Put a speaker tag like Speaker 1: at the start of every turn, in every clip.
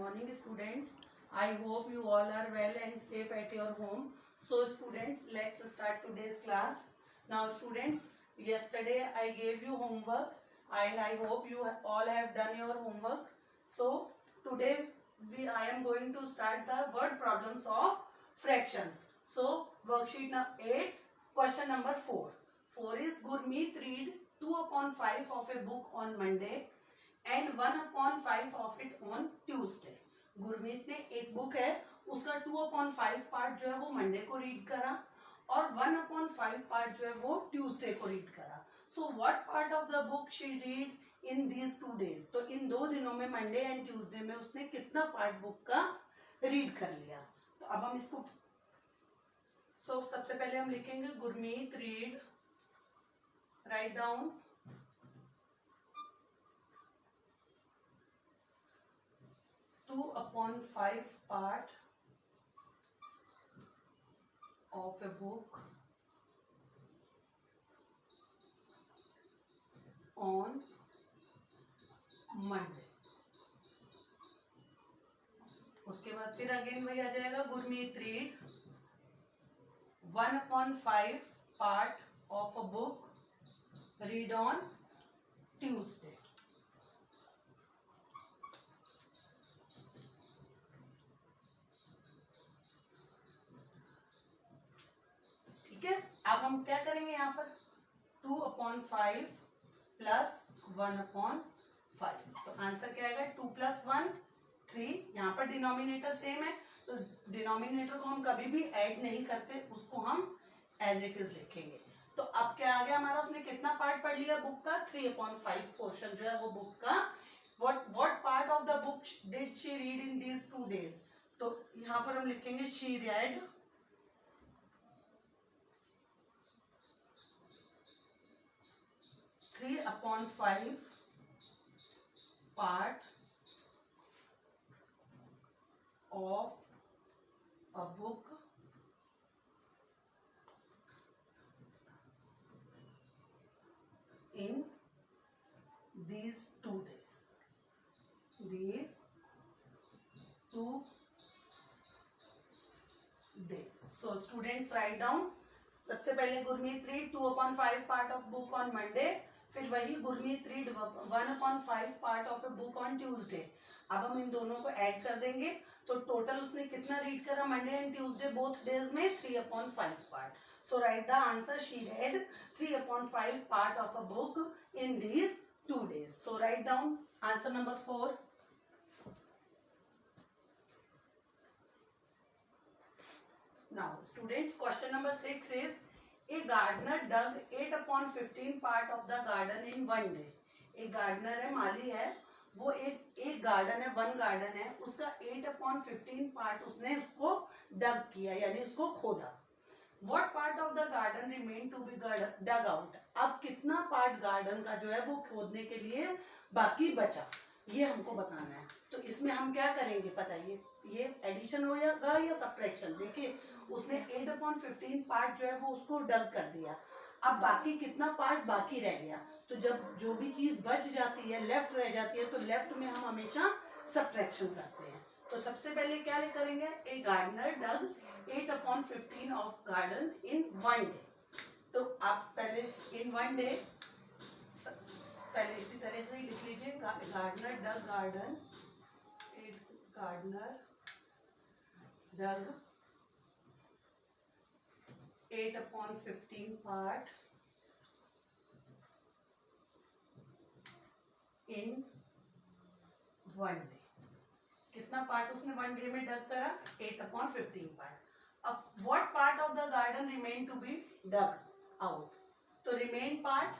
Speaker 1: morning students. I hope you all are well and safe at your home. So students, let's start today's class. Now students, yesterday I gave you homework and I hope you all have done your homework. So today I am going to start the word problems of fractions. So worksheet number 8, question number 4. 4 is Gurmeet read 2/5 of a book on Monday and 1/5 of it on Tuesday. Gurmeet ने एक book है उसका 2/5 part जो है वो Monday को read करा और 1/5 पार्ट जो है वो ट्यूसडे को रीड करा. So what part of the book she read in these 2 days. तो इन 2 दिनों में मंडे एंड ट्यूसडे में उसने कितना पार्ट बुक का रीड कर लिया. तो अब हम इसको सबसे पहले हम लिखेंगे Gurmeet read, write down 2/5 part of a book on Monday. उसके बाद फिर अगेन वही आ जाएगा Gurmeet read 1/5 part of a book read on Tuesday. अब हम क्या करेंगे यहाँ पर 2/5 प्लस 1/5. तो आंसर क्या आएगा 2 + 1 3. यहाँ पर डिनोमिनेटर सेम है तो डिनोमिनेटर को हम कभी भी ऐड नहीं करते, उसको हम एज इट इज लिखेंगे. तो अब क्या आ गया हमारा, उसने कितना पार्ट पढ़ लिया बुक का 3/5 पोर्शन जो है वो बुक का. What part of the book did she read in these 2 days. तो यहाँ पर हम लिखेंगे she red 3/5 part of a book in these 2 days. These 2 days. So students write down. सबसे पहले Gurmeet read 2/5 part of book on Monday. फिर वही Gurmeet read 1/5 part of a book on Tuesday. अब हम इन दोनों को ऐड कर देंगे तो टोटल उसने कितना रीड करा Monday and Tuesday both days में 3/5 part. So right the answer she red 3/5 part of a book in these 2 days. So write down answer number 4. Now students question number 6 is A gardener dug 8/15 part of the garden in 1 day. एक gardener है, माली है, वो एक garden है, 1 garden है, उसका 8/15 part उसने उसको डग किया यानी उसको खोदा. What part of the garden remained to be dug out. अब कितना पार्ट गार्डन का जो है वो खोदने के लिए बाकी बचा, ये हमको बताना है. तो इसमें हम क्या करेंगे बताइए, ये एडिशन हो जाएगा या सब्ट्रैक्शन. देखिए उसने 8/15 पार्ट जो है वो उसको डग कर दिया. अब बाकी कितना पार्ट बाकी रह गया. तो जब जो भी चीज बच जाती है लेफ्ट रह जाती है तो लेफ्ट में हम हमेशा सब्ट्रैक्शन करते हैं. तो सबसे पहले क्या करेंगे, a gardener dug 8/15 of garden in 1 day. तो आप पहले इन 1 day पहले इसी तरह से ही लिख लीजिए gardener dug garden, gardener dug 8/15 part in 1 day. कितना पार्ट उसने 1 day में डग करा 8/15 part. अब what part of the garden remain to be dug out. तो remain part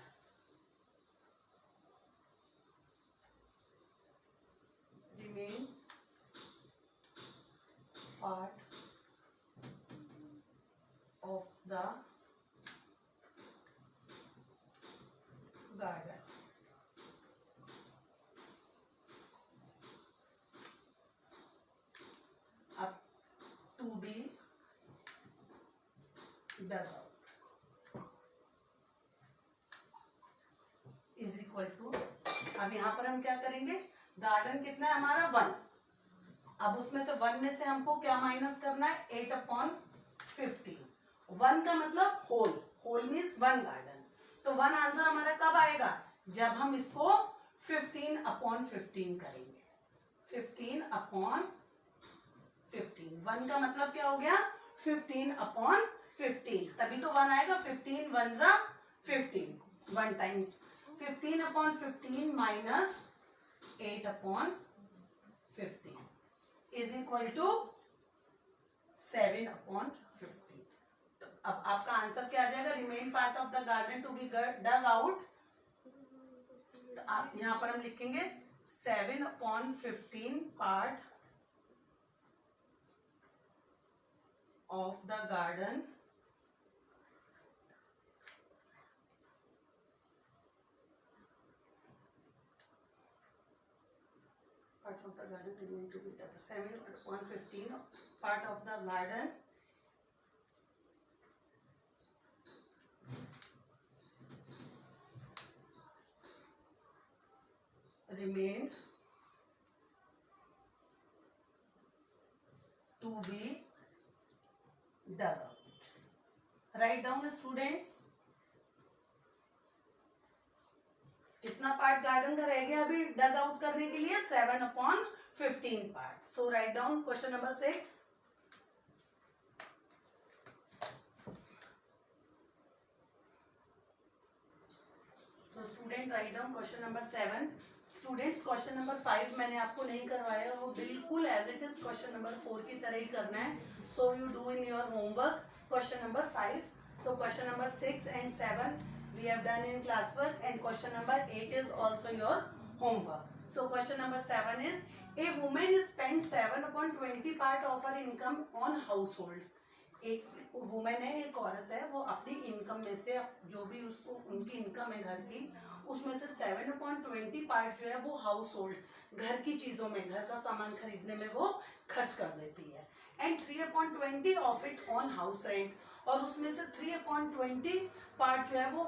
Speaker 1: of the garden. Up to be dug out is equal to. अब यहाँ पर हम क्या करेंगे, गार्डन कितना है हमारा 1, अब उसमें से 1 में से हमको क्या माइनस करना है, 8/15। 1 का मतलब होल, होल मीन्स 1 गार्डन। तो 1 आंसर हमारा कब आएगा, जब हम इसको 15/15 करेंगे। 15/15, 1 का मतलब क्या हो गया, 15/15, तभी तो 1 आएगा। 15 1 जा 15, 1 times 15/15 minus 8/15 is equal to 7/15। तो अब आपका आंसर क्या आ जाएगा, remain part of the garden to be dug out. तो आप यहां पर हम लिखेंगे 7/15 part of the garden part of the garden remain to be dug. 7/15 part of the garden remained to be dug out. Write down, students. कितना part garden का रह गया अभी डग आउट करने के लिए, 7/15 part. So write down question number 6। So student write down question number 7। Students question number 5 मैंने आपको नहीं करवाया, वो बिल्कुल as it is question number 4 की तरह ही करना है। So you do in your homework question number 5। So question number 6 and 7 we have done in classwork, and question number 8 is also your homework. So question number 7 is, a woman spends 7/20 part of her income on household. एक women है, एक औरत है, वो अपनी income में से जो भी उसको उनकी इनकम है घर की, उसमें से 7/20 पार्ट जो है वो हाउस होल्ड घर की चीजों में, घर का सामान खरीदने में वो खर्च कर देती है। And 3/20 of it on house rent, और उसमें से 3/20 पार्ट जो है वो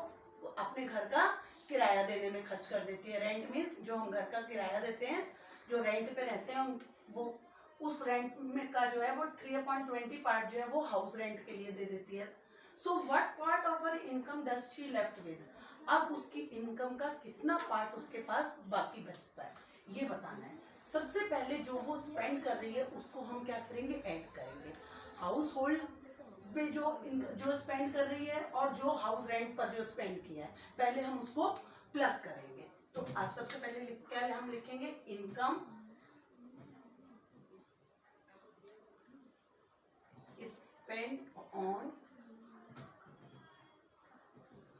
Speaker 1: अपने घर का किराया देने में खर्च कर देती है। रेंट मीन्स जो हम घर का किराया देते हैं, जो रेंट पे रहते हैं वो उस रेंट में का जो है वो 3/20 पार्ट जो है वो हाउस रेंट के लिए दे देती है। So what part of her income does she left with, अब उसकी इनकम का कितना पार्ट उसके पास बाकी बचता है ये बताना है। सबसे पहले जो वो स्पेंड कर रही है उसको हम क्या करेंगे, ऐड करेंगे। हाउस होल्ड पे जो स्पेंड कर रही है और जो हाउस रेंट पर जो स्पेंड किया है, पहले हम उसको प्लस करेंगे। तो आप सबसे पहले क्या हम लिखेंगे, income spent on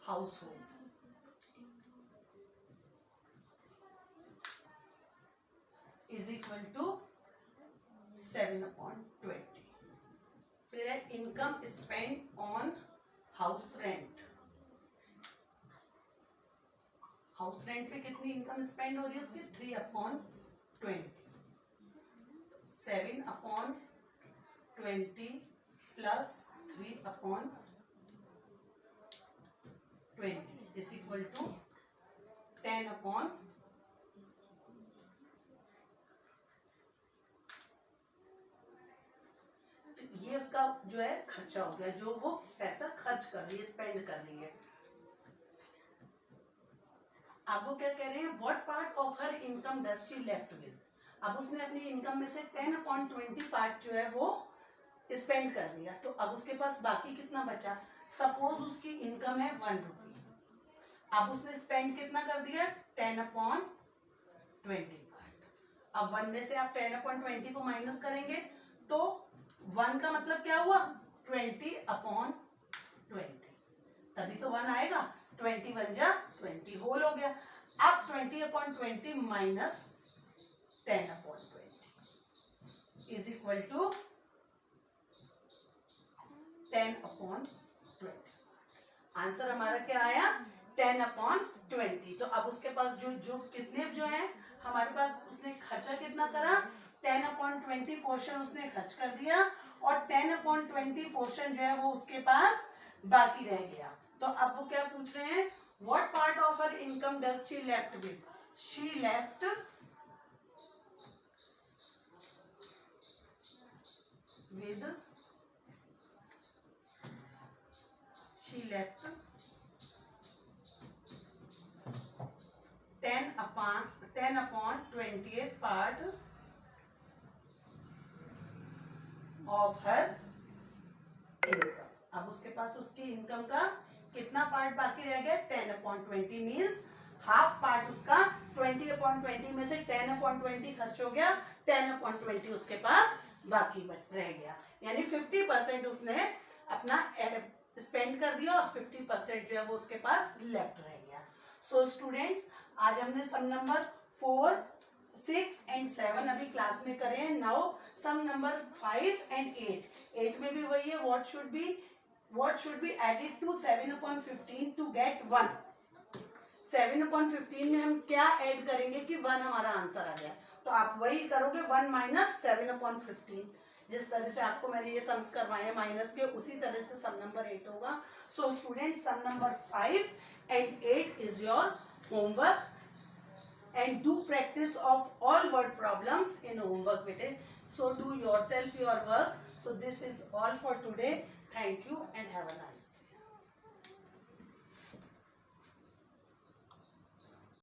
Speaker 1: household is equal to 7/20। फिर है income spend on house rent. House rent पे कितनी इनकम स्पेंड हो रही है उसकी, 3/20। 7/20 प्लस 3/20 इज इक्वल टू 10/, ये उसका जो है खर्चा हो गया, जो वो पैसा खर्च कर रही है, स्पेंड कर रही है। अब वो क्या कह रहे हैं, what part of her income does she left with, अब उसने अपनी इनकम में से 10/20 पार्ट जो है वो स्पेंड कर दिया, तो अब उसके पास बाकी कितना बचा। सपोज उसकी इनकम है 1 रुपी, अब उसने स्पेंड कितना कर दिया, 10/20 पार्ट। अब 1 में से आप 10/20 को माइनस करेंगे तो 1 का मतलब क्या हुआ, 20/20, तभी तो 1 आएगा। 20 1 जा 20, होल हो गया। अब 20/20 minus 10/20 is equal to 10/20। Answer हमारा क्या आया, 10/20। तो अब उसके पास जो कितने जो है हमारे पास, उसने खर्चा कितना करा, 10/20 पोर्शन उसने खर्च कर दिया, और 10/20 पोर्शन जो है वो उसके पास बाकी रह गया। तो अब वो क्या पूछ रहे हैं, what part of her income does she left with, she left with she left 10 upon 20th part of her income. अब उसके पास उसकी इनकम का कितना पार्ट बाकी रह गया? 10/20 मीन्स हाफ पार्ट उसका 20/20 में से 10/20 खर्च हो गया, 10/20 उसके पास बाकी बच रह गया, यानी 50% उसने अपना स्पेंड कर दिया और 50% जो है वो उसके पास लेफ्ट रह गया। सो स्टूडेंट्स, आज हमने सम नंबर 4, 6 एंड 7 अभी क्लास में करे हैं। नाउ सम नंबर 5 एंड 8 में भी वही है, what should be added to 7/15 to get 1। 7/15 में हम क्या ऐड करेंगे कि 1 हमारा आंसर आ जाए, तो आप वही करोगे 1 - 7/15। जिस तरह से आपको मैंने ये सम्स करवाए हैं माइनस के, उसी तरह से सम नंबर 8 होगा। सो स्टूडेंट, सम number 5 and 8 is your homework, and do practice of all word problems in homework bete. So do yourself your work. So this is all for today. Thank you and have a nice day.